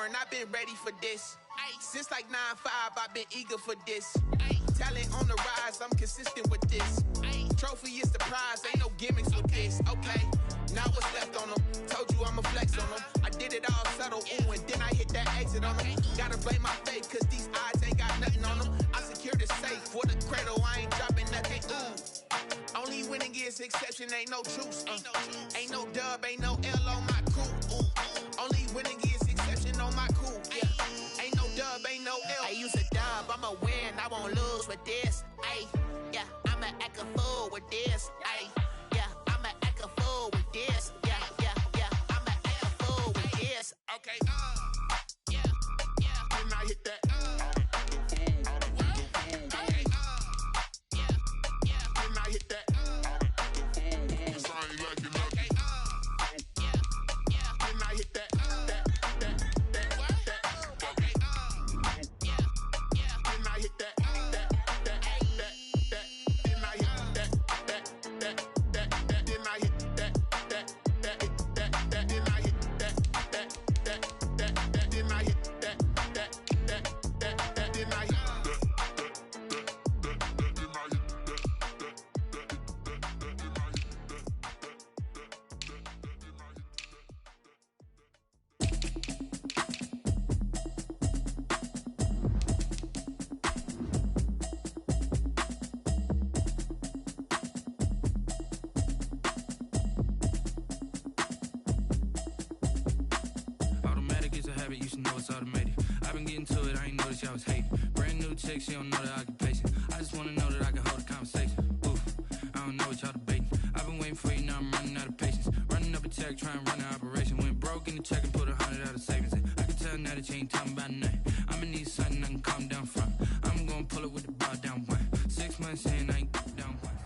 foreign, I've been ready for this. Since like 9-5, I've been eager for this. Talent on the rise, I'm consistent with this. Trophy is the prize, ain't no gimmicks with this. Okay, now what's left on them? Told you I'ma flex on them. I did it all subtle, ooh, and then I hit that exit on them. Gotta blame my faith, cause these odds ain't got nothing on them. I secured the safe for the cradle, I ain't dropping nothing, ooh. Only winning is exception, ain't no truce. Ain't no dub, ain't no L on my crew. Ooh. Only winning is exception on my crew. Yeah. Ain't no dub, ain't no L. I use a dub, I'ma win, I won't lose with this. Ay, yeah, I'ma act a fool with this. Ay, yeah, I'ma act a fool with this. Yeah, yeah, yeah, I'ma act a fool with this. Okay, yeah, yeah. Then I hit that. You should know it's automated. I've been getting to it, I ain't noticed y'all was hating. Brand new chick, she don't know the occupation. I just wanna know that I can hold a conversation. Oof, I don't know what y'all debating. I've been waiting for you, now I'm running out of patience. Running up a check, trying to run an operation. Went broke in the check and put 100 out of savings in. I can tell now that you ain't talking about nothing. I'ma need something I can calm down from. I'm gonna pull it with the bar down one. 6 months in, I ain't down once.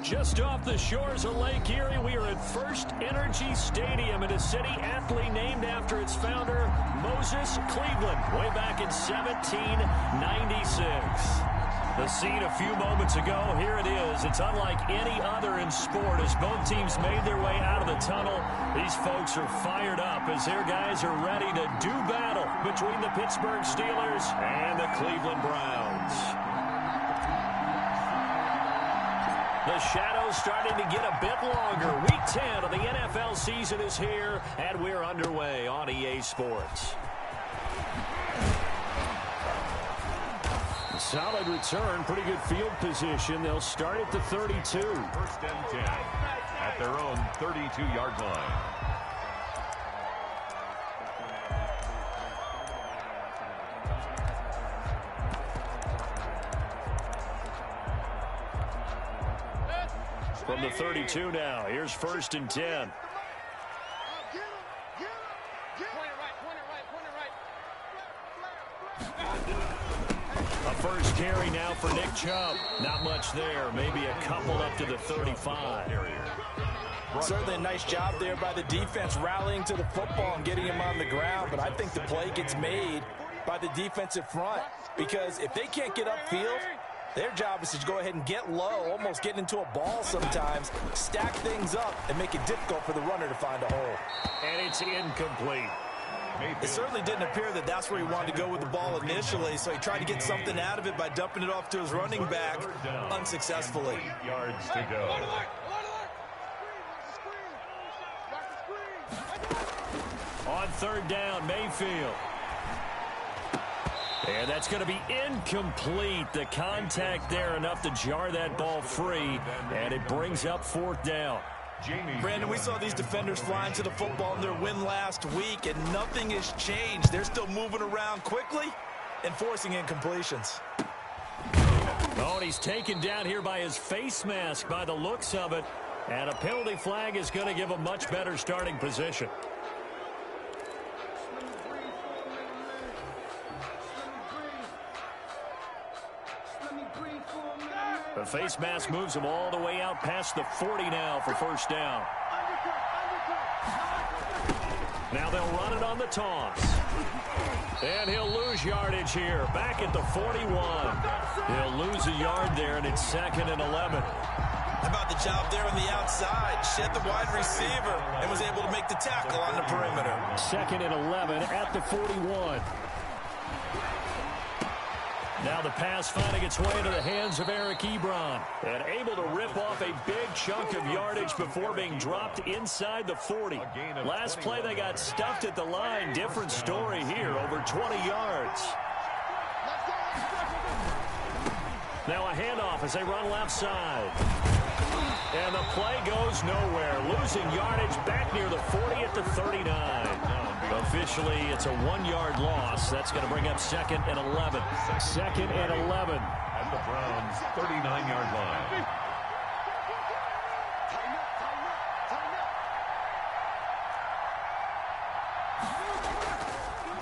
Just off the shores of Lake Erie, we are at First Energy Stadium in a city aptly named after its founder, Moses Cleveland, way back in 1796. The scene a few moments ago, here it is. It's unlike any other in sport as both teams made their way out of the tunnel. These folks are fired up as their guys are ready to do battle between the Pittsburgh Steelers and the Cleveland Browns. The shadow's starting to get a bit longer. Week 10 of the NFL season is here, and we're underway on EA Sports. Solid return, pretty good field position. They'll start at the 32. First and 10 at their own 32-yard line. From the 32 now, here's first and 10. A first carry now for Nick Chubb. Not much there, maybe a couple up to the 35. Certainly a nice job there by the defense rallying to the football and getting him on the ground, but I think the play gets made by the defensive front because if they can't get upfield, their job is to go ahead and get low, almost get into a ball sometimes, stack things up, and make it difficult for the runner to find a hole. And it's incomplete. It certainly didn't appear that that's where he wanted to go with the ball initially, so he tried to get something out of it by dumping it off to his running back unsuccessfully. 8 yards to go. On third down, Mayfield. And that's going to be incomplete. The contact there enough to jar that ball free, and it brings up fourth down. Brandon, we saw these defenders flying to the football in their win last week, and nothing has changed. They're still moving around quickly and forcing incompletions. Oh, and he's taken down here by his face mask by the looks of it, and a penalty flag is going to give a much better starting position. The face mask moves him all the way out past the 40 now for first down. Now they'll run it on the toss. And he'll lose yardage here. Back at the 41. He'll lose a yard there, and it's 2nd and 11. How about the job there on the outside? Shed the wide receiver and was able to make make the tackle on the perimeter. 2nd and 11 at the 41. Now the pass finding its way into the hands of Eric Ebron. And able to rip off a big chunk of yardage before being dropped inside the 40. Last play they got stuffed at the line. Different story here, over 20 yards. Now a handoff as they run left side. And the play goes nowhere. Losing yardage back near the 40 at the 39. Officially, it's a 1-yard loss. That's going to bring up 2nd and 11. 2nd and 11. At the Browns' 39-yard line.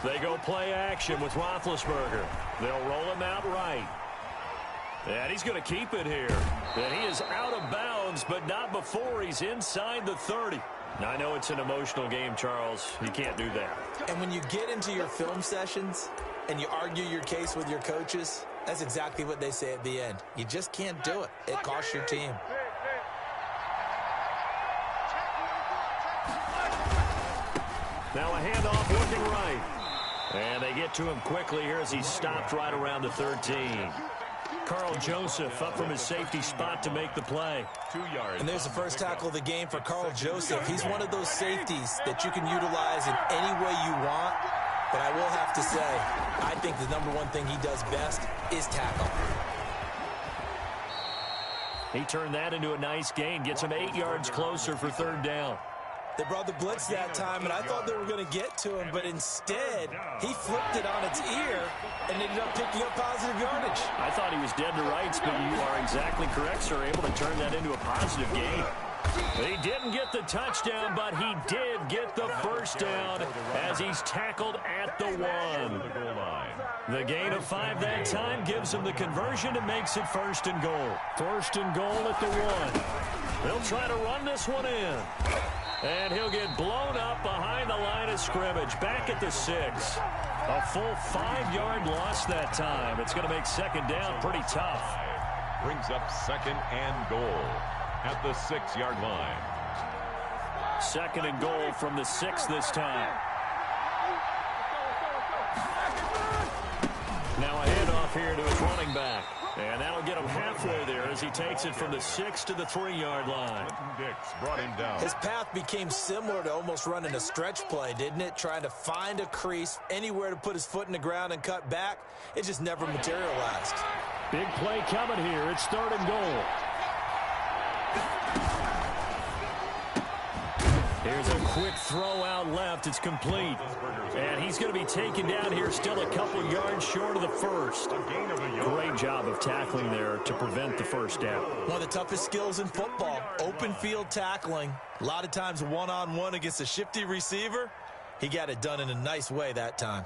They go play action with Roethlisberger. They'll roll him out right. And he's going to keep it here. And he is out of bounds, but not before he's inside the 30. Now, I know it's an emotional game, Charles. You can't do that. And when you get into your film sessions and you argue your case with your coaches, that's exactly what they say at the end. You just can't do it. It costs your team. Now a handoff looking right. And they get to him quickly here as he's stopped right around the 13. Carl Joseph up from his safety spot to make the play. 2 yards. And there's the first tackle of the game for Carl Joseph. He's one of those safeties that you can utilize in any way you want. But I will have to say, I think the number one thing he does best is tackle. He turned that into a nice gain. Gets him 8 yards closer for 3rd down. They brought the blitz that time, and I thought they were going to get to him, but instead, he flipped it on its ear and ended up picking up positive yardage. I thought he was dead to rights, but you are exactly correct, sir. Able to turn that into a positive gain. He didn't get the touchdown, but he did get the first down as he's tackled at the 1. The gain of 5 that time gives him the conversion and makes it 1st and goal. 1st and goal at the 1. They'll try to run this one in. And he'll get blown up behind the line of scrimmage. Back at the 6. A full 5-yard loss that time. It's going to make 2nd down pretty tough. Brings up 2nd and goal at the 6-yard line. 2nd and goal from the 6 this time. Now a handoff here to his running back. And that'll get him halfway there as he takes it from the 6 to the 3-yard line. Dix brought him down. His path became similar to almost running a stretch play, didn't it? Trying to find a crease, anywhere to put his foot in the ground and cut back. It just never materialized. Big play coming here. It's 3rd and goal. Here's a quick throw out left. It's complete. And he's going to be taken down here still a couple yards short of the 1st. Great job of tackling there to prevent the 1st down. One of the toughest skills in football, open field tackling. A lot of times one-on-one against a shifty receiver. He got it done in a nice way that time.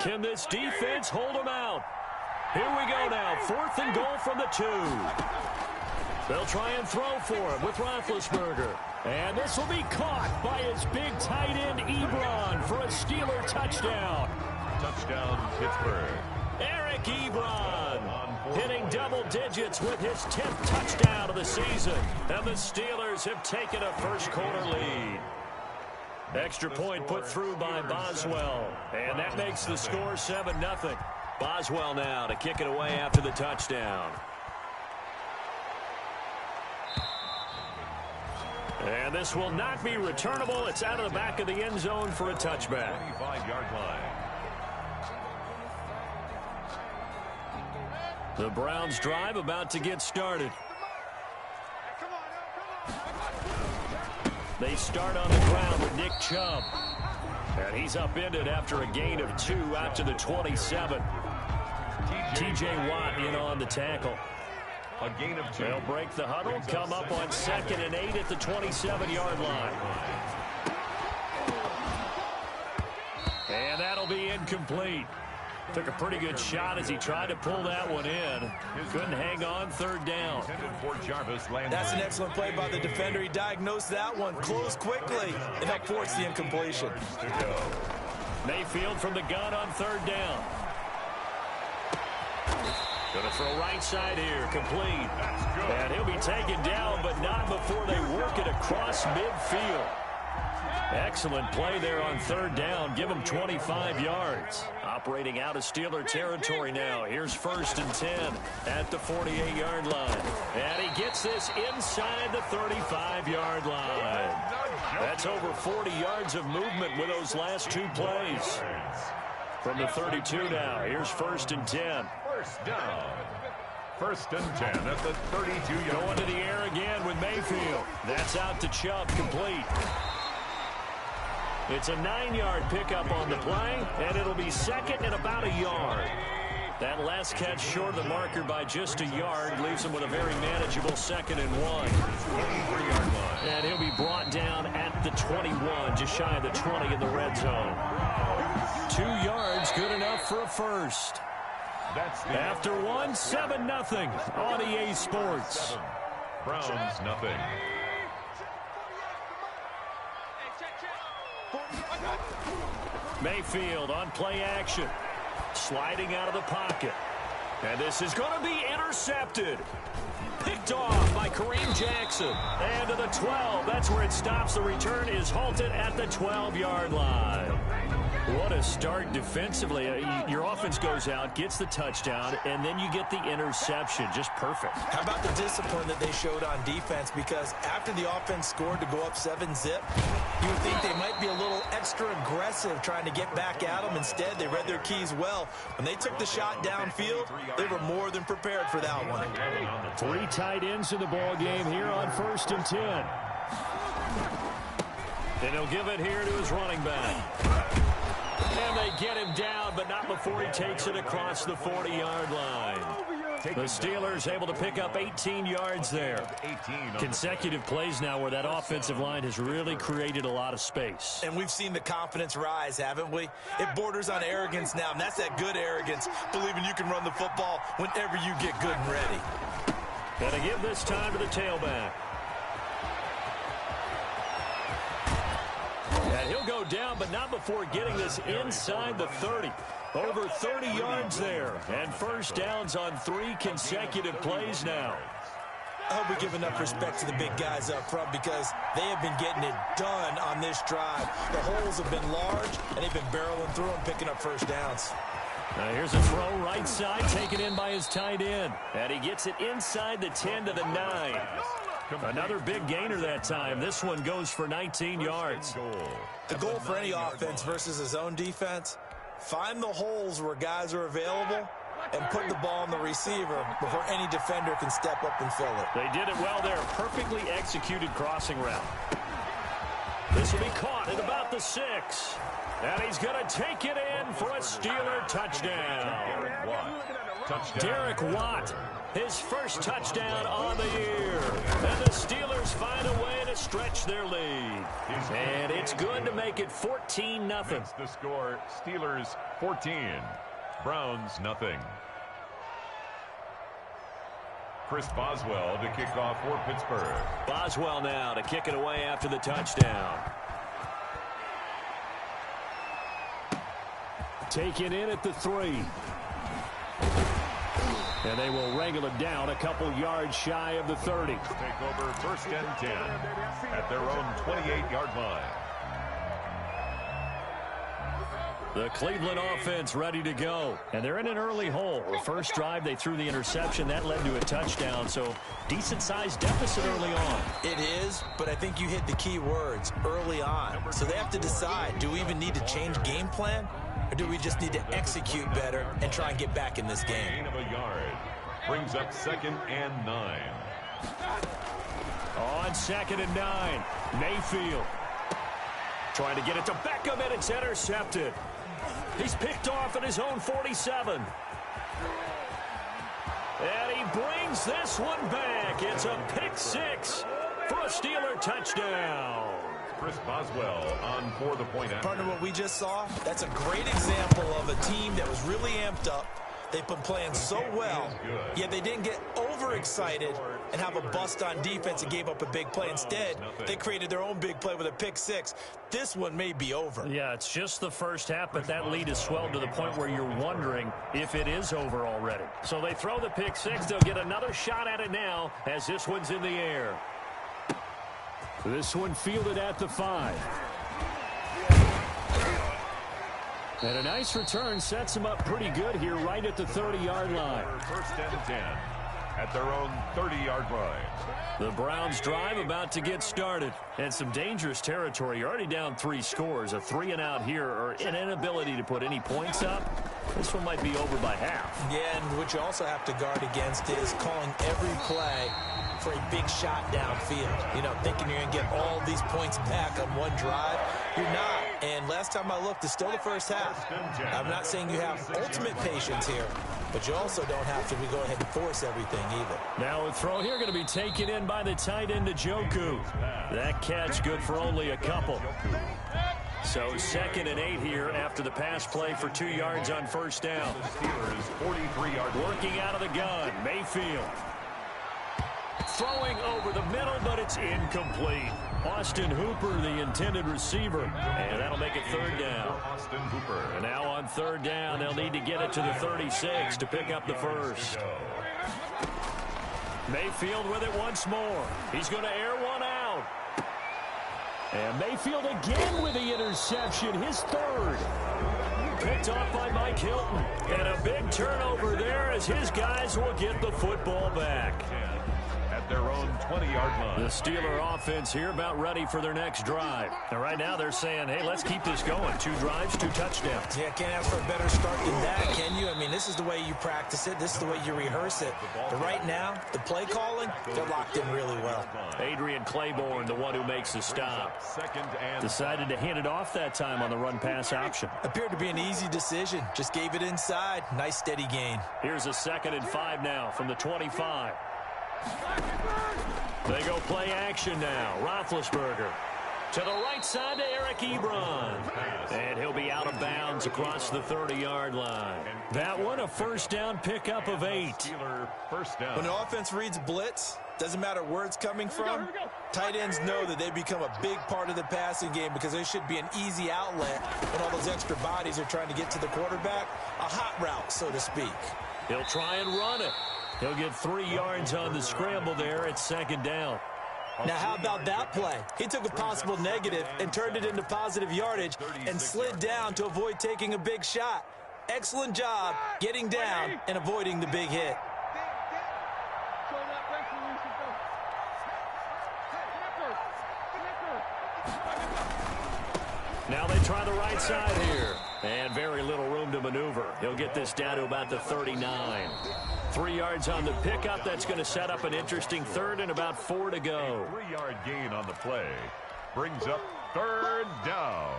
Can this defense hold him out? Here we go now. 4th and goal from the 2. They'll try and throw for him with Roethlisberger. And this will be caught by his big tight end, Ebron, for a Steeler touchdown. Touchdown, Pittsburgh. Eric Ebron hitting double digits with his 10th touchdown of the season. And the Steelers have taken a first-quarter lead. Extra point put through by Boswell. And that makes the score 7-0. Boswell now to kick it away after the touchdown. And this will not be returnable. It's out of the back of the end zone for a touchback. 25-yard line. The Browns drive about to get started. They start on the ground with Nick Chubb. And he's upended after a gain of 2 out to the 27. T.J. Watt in on the tackle. A gain of 2. They'll break the huddle, come up on 2nd and 8 at the 27-yard line. And that'll be incomplete. Took a pretty good shot as he tried to pull that one in. Couldn't hang on, third down. That's an excellent play by the defender. He diagnosed that one, closed quickly, and helped force the incompletion. Mayfield from the gun on third down. Going to throw right side here, complete. And he'll be taken down, but not before they work it across midfield. Excellent play there on third down. Give him 25 yards. Operating out of Steeler territory now. Here's 1st and 10 at the 48-yard line. And he gets this inside the 35-yard line. That's over 40 yards of movement with those last 2 plays. From the 32 now, here's 1st and 10. First down. 1st and 10 at the 32-yard line. Going to the air again with Mayfield. That's out to Chubb, complete. It's a 9-yard pickup on the play, and it'll be 2nd and about a yard. That last catch short of the marker by just a yard leaves him with a very manageable 2nd and 1. 23-yard line. And he'll be brought down at the 21, just shy of the 20 in the red zone. 2 yards, good enough for a first. After 1, 7-0 on EA Sports. Browns, nothing. Mayfield on play action. Sliding out of the pocket. And this is going to be intercepted. Picked off by Kareem Jackson. And to the 12. That's where it stops. The return is halted at the 12-yard line. What a start defensively. Your offense goes out, gets the touchdown, and then you get the interception. Just perfect. How about the discipline that they showed on defense? Because after the offense scored to go up 7-zip, you would think they might be a little extra aggressive trying to get back at them. Instead, they read their keys well. When they took the shot downfield, they were more than prepared for that one. 3 tight ends in the ball game here on 1st and 10. And he'll give it here to his running back. And they get him down, but not before he takes it across the 40-yard line. The Steelers able to pick up 18 yards there. Consecutive plays now where that offensive line has really created a lot of space. And we've seen the confidence rise, haven't we? It borders on arrogance now, and that's that good arrogance, believing you can run the football whenever you get good and ready. Got to give this time to the tailback. And he'll go down, but not before getting this inside the 30. Over 30 yards there. And first downs on 3 consecutive plays now. I hope we give enough respect to the big guys up front because they have been getting it done on this drive. The holes have been large, and they've been barreling through them, picking up first downs. Now here's a throw right side, taken in by his tight end. And he gets it inside the 10 to the 9. Another big gainer that time. This one goes for 19 yards. The goal for any offense versus his own defense, find the holes where guys are available and put the ball on the receiver before any defender can step up and fill it. They did it well there. Perfectly executed crossing route. This will be caught at about the 6. And he's going to take it in for a Steeler touchdown. Derek Watt, his first touchdown on the year. And the Steelers find a way to stretch their lead. And it's good to make it 14-0. That's the score. Steelers 14. Browns nothing. Chris Boswell to kick off for Pittsburgh. Boswell now to kick it away after the touchdown. Taken in at the 3. And they will wrangle it down a couple yards shy of the 30. Take over 1st and 10 at their own 28-yard line. The Cleveland offense ready to go. And they're in an early hole. The first drive, they threw the interception. That led to a touchdown. So decent-sized deficit early on. It is, but I think you hit the key words, early on. So they have to decide, do we even need to change game plan? Or do we just need to execute better and try and get back in this game? Gain of a yard. Brings up 2nd and 9. On 2nd and 9, Mayfield. Trying to get it to Beckham, and it's intercepted. He's picked off at his own 47. And he brings this one back. It's a pick 6 for a Steeler touchdown. Chris Boswell on for the point after. Partner, what we just saw, that's a great example of a team that was really amped up. They've been playing so well, yet they didn't get overexcited and have a bust on defense and gave up a big play. Instead, they created their own big play with a pick six. This one may be over. Yeah, it's just the first half, but that lead has swelled to the point where you're wondering if it is over already. So they throw the pick six. They'll get another shot at it now as this one's in the air. This one fielded at the 5. And a nice return sets them up pretty good here right at the 30-yard line. First and 10 at their own 30-yard line. The Browns drive about to get started. And some dangerous territory. You're already down 3 scores. A 3-and-out here or an inability to put any points up. This one might be over by half. Yeah, and what you also have to guard against is calling every play for a big shot downfield. You know, thinking you're going to get all these points back on one drive. You're not. And last time I looked, it's still the first half. I'm not saying you have ultimate patience here, but you also don't have to go ahead and force everything either. Now a throw here going to be taken in by the tight end Njoku. That catch good for only a couple. So 2nd and 8 here after the pass play for 2 yards on first down. The Steelers 43-yard working out of the gun. Mayfield. Throwing over the middle, but it's incomplete. Austin Hooper, the intended receiver. And that'll make it 3rd down. Austin Hooper. And now on 3rd down, they'll need to get it to the 36 to pick up the first. Mayfield with it once more. He's going to air one out. And Mayfield again with the interception, his 3rd. Picked off by Mike Hilton. And a big turnover there as his guys will get the football back. At their own 20-yard line. The Steeler offense here about ready for their next drive. And right now they're saying, hey, let's keep this going. 2 drives, 2 touchdowns. Yeah, can't ask for a better start than that, can you? I mean, this is the way you practice it. This is the way you rehearse it. But right now, the play calling, they're locked in really well. Adrian Claiborne, the one who makes the stop. Decided to hand it off that time on the run-pass option. Appeared to be an easy decision. Just gave it inside. Nice, steady gain. Here's a 2nd and 5 now from the 25. They go play action now. Roethlisberger to the right side to Eric Ebron. And he'll be out of bounds across the 30-yard line. That one, a first down pickup of 8. First down. When the offense reads blitz, doesn't matter where it's coming from, tight ends know that they become a big part of the passing game because there should be an easy outlet when all those extra bodies are trying to get to the quarterback. A hot route, so to speak. He'll try and run it. He'll get 3 yards on the scramble there at 2nd down. Now, how about that play? He took a possible negative and turned it into positive yardage and slid down to avoid taking a big shot. Excellent job getting down and avoiding the big hit. Now they try the right side here. And very little room to maneuver. He'll get this down to about the 39. 3 yards on the pickup. That's going to set up an interesting 3rd and about 4 to go. A 3-yard gain on the play. Brings up 3rd down.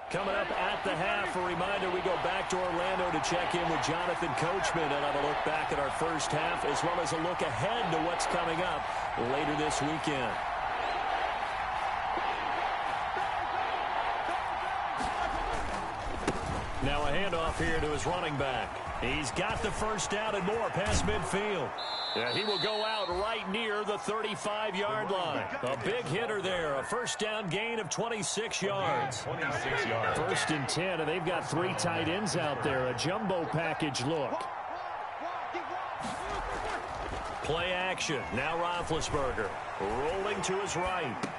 Coming up at the half, a reminder, we go back to Orlando to check in with Jonathan Coachman and have a look back at our first half as well as a look ahead to what's coming up later this weekend. Now a handoff here to his running back. He's got the first down and more past midfield. Yeah, he will go out right near the 35-yard line. A big hitter there. A first down gain of 26 yards. 26 yards. 1st and 10, and they've got 3 tight ends out there. A jumbo package look. Play action. Now Roethlisberger rolling to his right.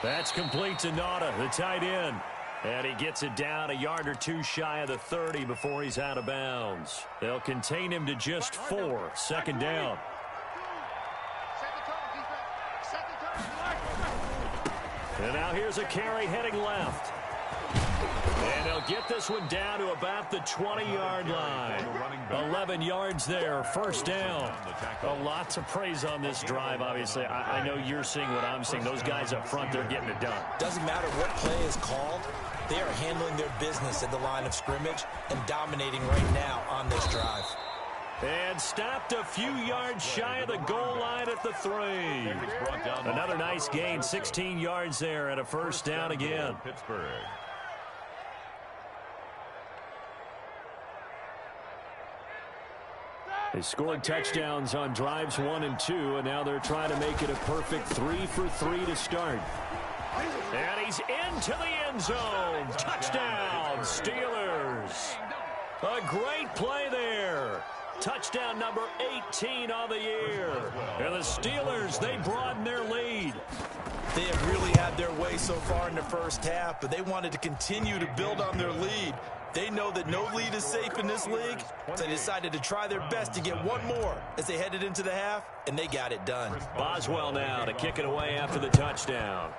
That's complete to Nauta, the tight end. And he gets it down a yard or 2 shy of the 30 before he's out of bounds. They'll contain him to just 4. 2nd down. And now here's a carry heading left. And they'll get this one down to about the 20-yard line. 11 yards there, first down. A lot to praise on this drive, obviously. I know you're seeing what I'm seeing. Those guys up front, they're getting it done. Doesn't matter what play is called. They are handling their business at the line of scrimmage and dominating right now on this drive. And stopped a few yards shy of the goal line at the 3. Another nice gain, 16 yards there, and a first down again. Pittsburgh. They scored touchdowns on drives 1 and 2, and now they're trying to make it a perfect 3 for 3 to start. And he's into the end zone. Touchdown, Steelers. A great play there. Touchdown number 18 on the year. And the Steelers, they broaden their lead. They have really had their way so far in the first half, but they wanted to continue to build on their lead. They know that no lead is safe in this league, so they decided to try their best to get one more as they headed into the half, and they got it done. Boswell now to kick it away after the touchdown.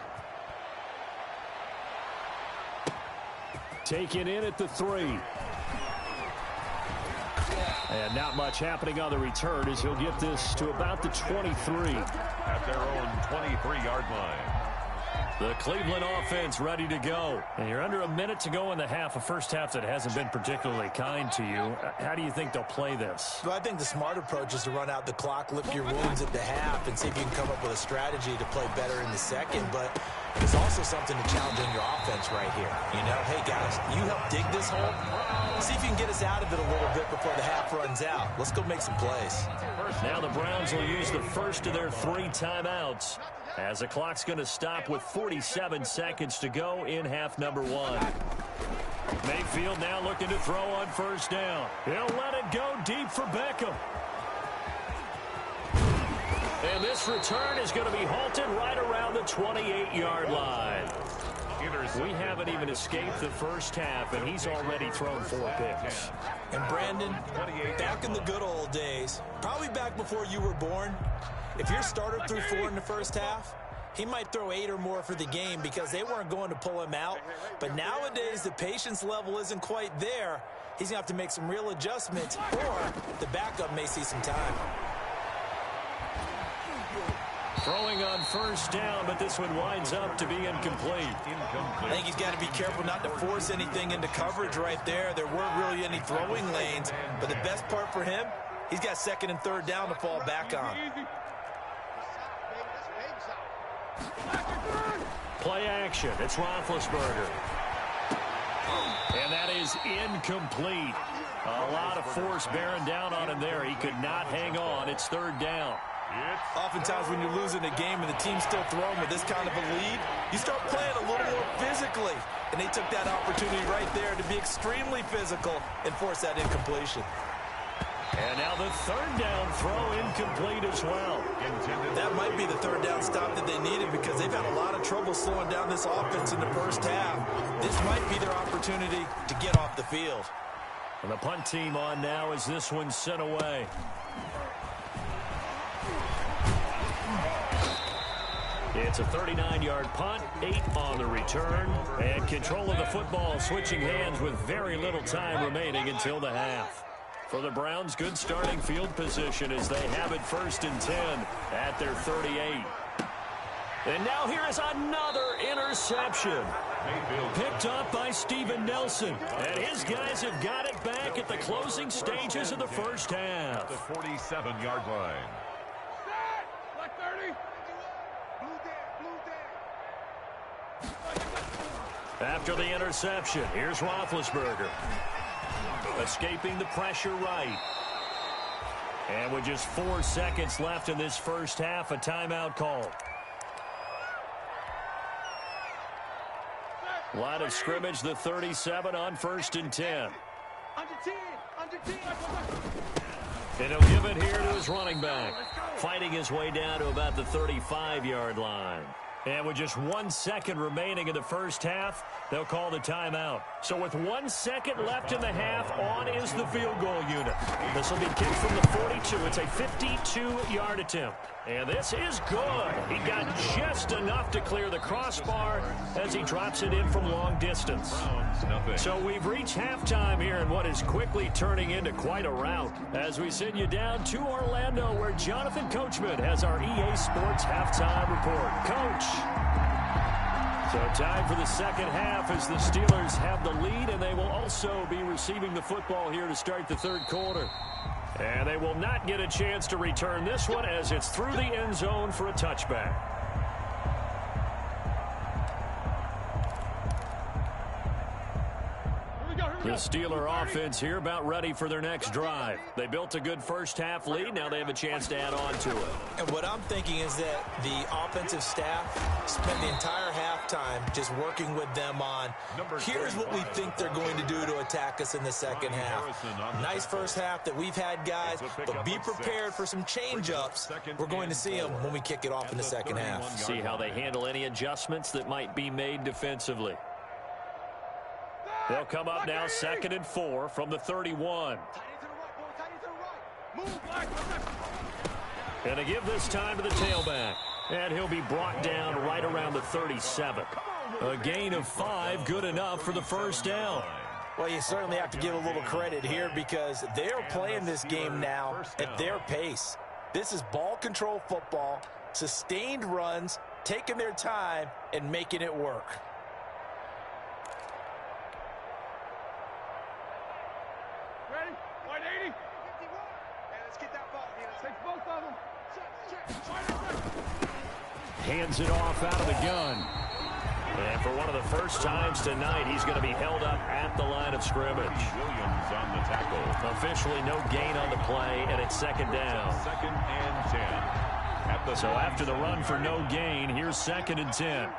Taken in at the 3. And not much happening on the return as he'll get this to about the 23. At their own 23-yard line. The Cleveland offense ready to go. And you're under a minute to go in the half, a first half that hasn't been particularly kind to you. How do you think they'll play this? Well, I think the smart approach is to run out the clock, lick your wounds at the half, and see if you can come up with a strategy to play better in the second. But there's also something to challenge in your offense right here. You know, hey, guys, you help dig this hole. See if you can get us out of it a little bit before the half runs out. Let's go make some plays. Now the Browns will use the first of their 3 timeouts, as the clock's going to stop with 47 seconds to go in half number 1. Mayfield now looking to throw on first down. He'll let it go deep for Beckham. And this return is going to be halted right around the 28-yard line. We haven't even escaped the first half, and he's already thrown 4 picks. And Brandon, back in the good old days, probably back before you were born, if your starter threw 4 in the first half, he might throw 8 or more for the game because they weren't going to pull him out. But nowadays, the patience level isn't quite there. He's going to have to make some real adjustments, or the backup may see some time. Throwing on first down, but this one winds up to be incomplete. I think he's got to be careful not to force anything into coverage right there. There weren't really any throwing lanes, but the best part for him, he's got 2nd and 3rd down to fall back on. Play action. It's Roethlisberger. And that is incomplete. A lot of force bearing down on him there. He could not hang on. It's 3rd down. Oftentimes when you're losing a game and the team's still throwing with this kind of a lead, you start playing a little more physically. And they took that opportunity right there to be extremely physical and force that incompletion. And now the 3rd down throw incomplete as well. That might be the 3rd down stop that they needed because they've had a lot of trouble slowing down this offense in the first half. This might be their opportunity to get off the field. And the punt team on now as this one's sent away. It's a 39-yard punt, 8 on the return, and control of the football switching hands with very little time remaining until the half. For the Browns, good starting field position as they have it 1st and 10 at their 38. And now here is another interception. Picked up by Steven Nelson. And his guys have got it back at the closing stages of the first half. The 47-yard line. After the interception, here's Roethlisberger. Escaping the pressure right. And with just 4 seconds left in this first half, a timeout call. Line of scrimmage, the 37 on 1st and 10. And he'll give it here to his running back. Fighting his way down to about the 35-yard line. And with just 1 second remaining in the first half, they'll call the timeout. So with 1 second left in the half, on is the field goal unit. This will be kicked from the 42. It's a 52-yard attempt. And this is good. He got just enough to clear the crossbar as he drops it in from long distance. So we've reached halftime here in what is quickly turning into quite a rout. As we send you down to Orlando, where Jonathan Coachman has our EA Sports halftime report. Coach. So time for the second half as the Steelers have the lead, and they will also be receiving the football here to start the 3rd quarter. And they will not get a chance to return this one as it's through the end zone for a touchback. The Steeler offense here about ready for their next drive. They built a good first-half lead. Now they have a chance to add on to it. And what I'm thinking is that the offensive staff spent the entire halftime just working with them on, here's what we think they're going to do to attack us in the second half. Nice first half that we've had, guys, but be prepared for some change-ups. We're going to see them when we kick it off in the second half. See how they handle any adjustments that might be made defensively. They'll come up now 2nd and 4 from the 31. And to give this time to the tailback. And he'll be brought down right around the 37. A gain of 5, good enough for the first down. Well, you certainly have to give a little credit here because they're playing this game now at their pace. This is ball control football, sustained runs, taking their time, and making it work. Hands it off out of the gun. And for one of the first times tonight, he's going to be held up at the line of scrimmage. Williams on the tackle. Officially no gain on the play, and it's 2nd down. 2nd and 10. So after the run for no gain, here's 2nd and 10.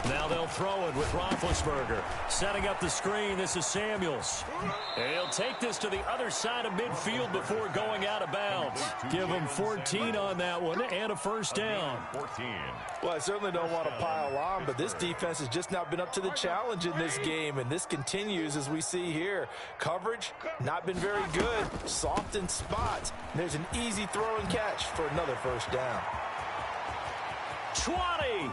Now they'll throw it with Roethlisberger. Setting up the screen, this is Samuels. And he'll take this to the other side of midfield before going out of bounds. Give him 14 on that one and a first down. 14. Well, I certainly don't want to pile on, but this defense has just not been up to the challenge in this game, and this continues as we see here. Coverage, not been very good. Soft in spots. And there's an easy throw and catch for another first down. 20.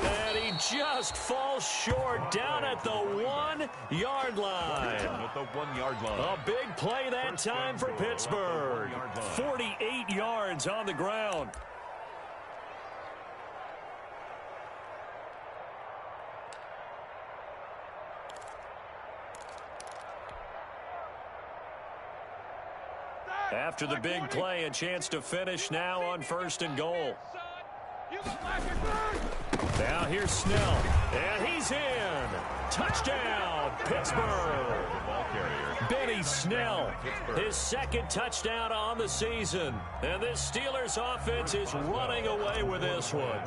And he just falls short down at the 1-yard line. At the 1-yard line. A big play that time for Pittsburgh. 48 yards on the ground. After the big play, a chance to finish now on 1st and goal. Now here's Snell, and he's in. Touchdown, Pittsburgh. Benny Snell, his 2nd touchdown on the season. And this Steelers offense is running away with this one.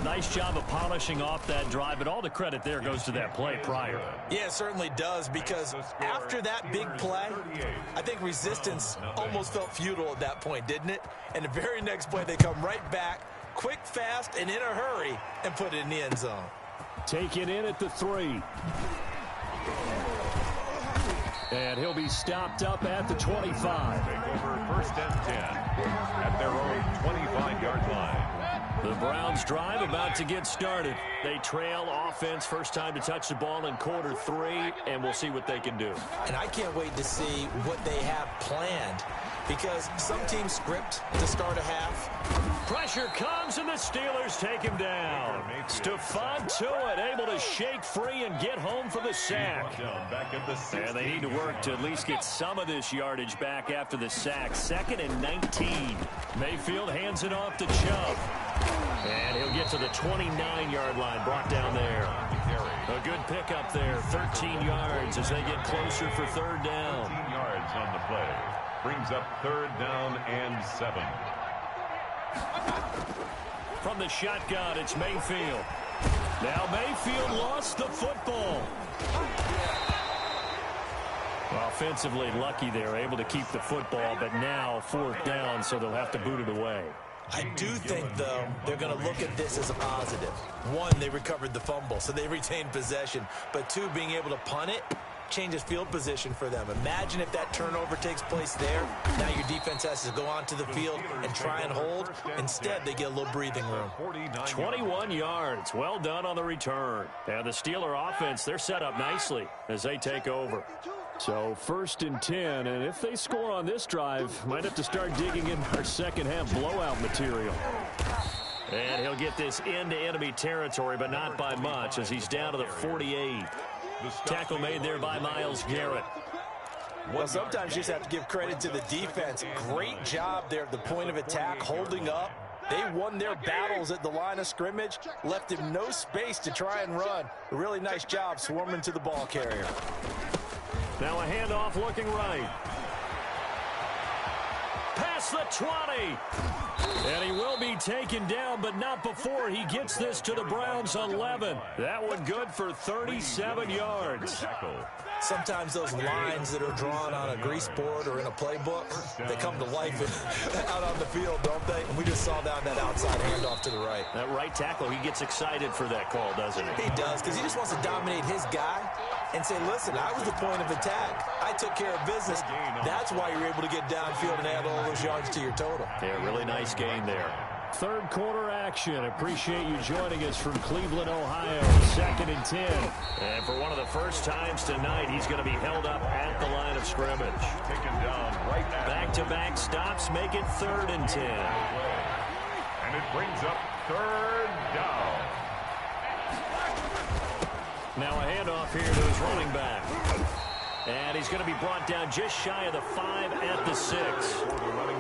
Nice job of polishing off that drive, but all the credit there goes to that play prior. Yeah, it certainly does, because after that big play, I think resistance almost felt futile at that point, didn't it? And the very next play, they come right back, quick, fast, and in a hurry, and put it in the end zone. Take it in at the 3. And he'll be stopped up at the 25. Take over 1st and 10 at their own 25-yard line. The Browns drive about to get started. They trail offense first time to touch the ball in quarter 3, and we'll see what they can do. And I can't wait to see what they have planned, because some teams script to start a half. Pressure comes, and the Steelers take him down. Stephon Tuitt able to shake free and get home for the sack. And they need to work to at least get some of this yardage back after the sack. 2nd and 19. Mayfield hands it off to Chubb. And he'll get to the 29-yard line, brought down there. A good pickup there, 13 yards as they get closer for 3rd down. 13 yards on the play. Brings up 3rd down and 7. From the shotgun, it's Mayfield. Now Mayfield lost the football. Offensively lucky they're able to keep the football, but now 4th down, so they'll have to boot it away. I do think, though, they're going to look at this as a positive. 1, they recovered the fumble, so they retained possession. But 2, being able to punt it changes field position for them. Imagine if that turnover takes place there. Now your defense has to go onto the field and try and hold. Instead, they get a little breathing room. 21 yards. Well done on the return. And the Steeler offense, they're set up nicely as they take over. So 1st and 10, and if they score on this drive, might have to start digging in our second half blowout material. And he'll get this into enemy territory, but not by much, as he's down to the 48. Tackle made there by Myles Garrett. Well, sometimes you just have to give credit to the defense. Great job there at the point of attack, holding up. They won their battles at the line of scrimmage, left him no space to try and run. A really nice job swarming to the ball carrier. Now a handoff looking right. Past the 20. And he will be taken down, but not before he gets this to the Browns 11. That one good for 37 yards. Sometimes those lines that are drawn on a grease board or in a playbook, they come to life out on the field, don't they? And we just saw that outside handoff to the right. That right tackle, he gets excited for that call, doesn't he? He does, because he just wants to dominate his guy and say, listen, I was the point of attack. I took care of business. That's why you're able to get downfield and add all those yards to your total. Yeah, really nice gain there. Third quarter action. Appreciate you joining us from Cleveland, Ohio. 2nd and 10. And for one of the first times tonight, he's going to be held up at the line of scrimmage. Taken down right at back-to-back stops make it 3rd and 10. And it brings up 3rd down. Now a handoff here to his running back. And he's going to be brought down just shy of the 5 at the 6.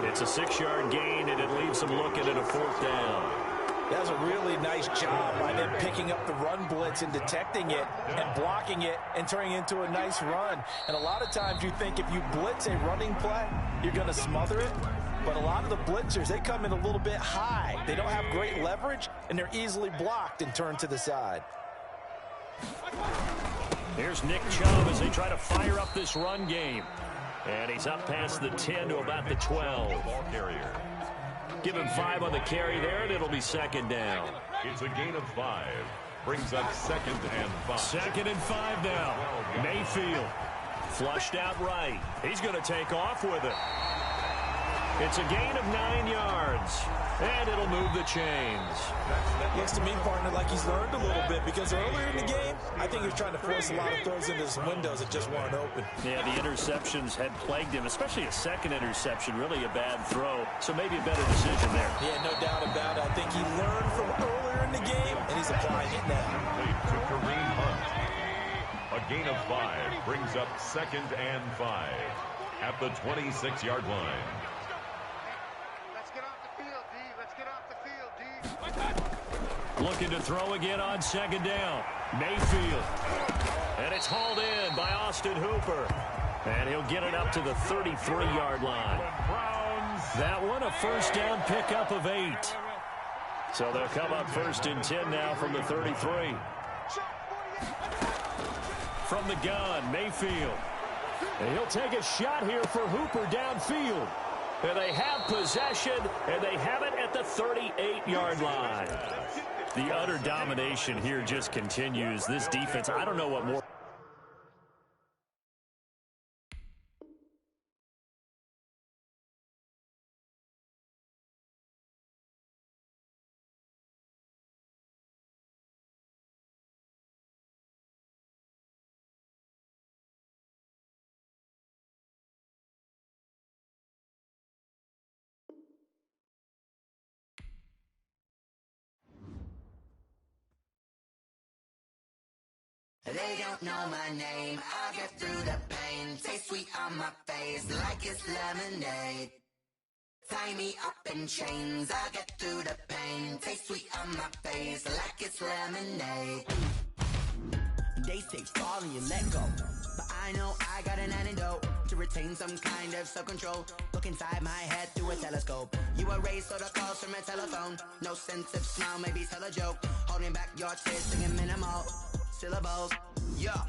It's a 6-yard gain, and it leaves him looking at a 4th down. That was a really nice job by them picking up the run blitz and detecting it and blocking it and turning it into a nice run. And a lot of times you think if you blitz a running play, you're going to smother it. But a lot of the blitzers, they come in a little bit high. They don't have great leverage, and they're easily blocked and turned to the side. Here's Nick Chubb as they try to fire up this run game. And he's up past the 10 to about the 12. Ball carrier. Give him 5 on the carry there, and it'll be 2nd down. It's a gain of 5. Brings up 2nd and 5. 2nd and 5 now. Mayfield flushed out right. He's going to take off with it. It's a gain of 9 yards. And it'll move the chains. Looks to me, partner, like he's learned a little bit, because earlier in the game, I think he was trying to force a lot of throws into some windows that just weren't open. Yeah, the interceptions had plagued him, especially a second interception, really a bad throw. So maybe a better decision there. Yeah, no doubt about it. I think he learned from earlier in the game, and he's applying it now. To Kareem Hunt. A gain of 5 brings up 2nd and 5 at the 26-yard line. Looking to throw again on 2nd down. Mayfield. And it's hauled in by Austin Hooper. And he'll get it up to the 33-yard line. That one a 1st down pickup of 8. So they'll come up 1st and 10 now from the 33. From the gun, Mayfield. And he'll take a shot here for Hooper downfield. And they have possession, and they have it at the 38-yard line. The utter domination here just continues. This defense, I don't know what more. They don't know my name, I'll get through the pain. Taste sweet on my face like it's lemonade. Tie me up in chains, I'll get through the pain. Taste sweet on my face like it's lemonade. They say fall and you let go, but I know I got an antidote to retain some kind of self-control. Look inside my head through a telescope. You erase all the calls from a telephone. No sense of smile, maybe tell a joke. Holding back your tears, singing minimal syllables. Yeah,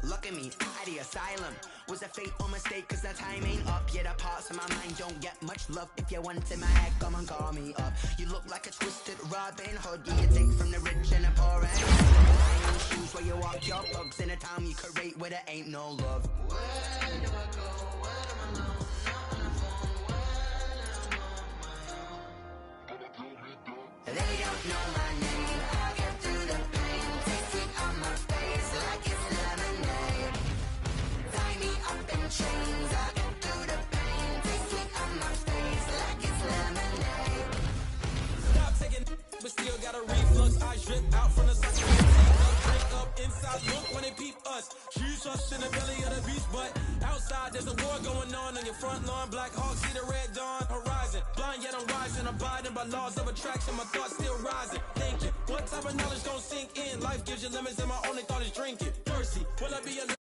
look at me, at the asylum. Was a fate or mistake, cause the time ain't up. Yeah, the parts of my mind don't get much love. If you want in my head, come and call me up. You look like a twisted Robin Hood. Yeah, you take from the rich and the poor and diamond shoes where you walk your bugs in a town you create where there ain't no love. Where do I go? When I'm alone, not on the phone, when I'm on my own. They don't know my name, I'll get through the pain. Taste sweet on my face like it's lemonade. Tie me up in chains, I'll get through the pain. Taste sweet on my face like it's lemonade. Stop taking, but still got a reflux. I drip out from the sucker. Drink up inside, look when they peep us. us. She's us in the belly of the beast, but outside there's a war going on your front lawn. Black Hawk, see the red dawn horizon. Blind yet I'm rising, abiding by laws of attraction. My thoughts still rising, thinking, what type of knowledge gon' sink in? Life gives you limits and my only thought is drinking. Thirsty, will I be a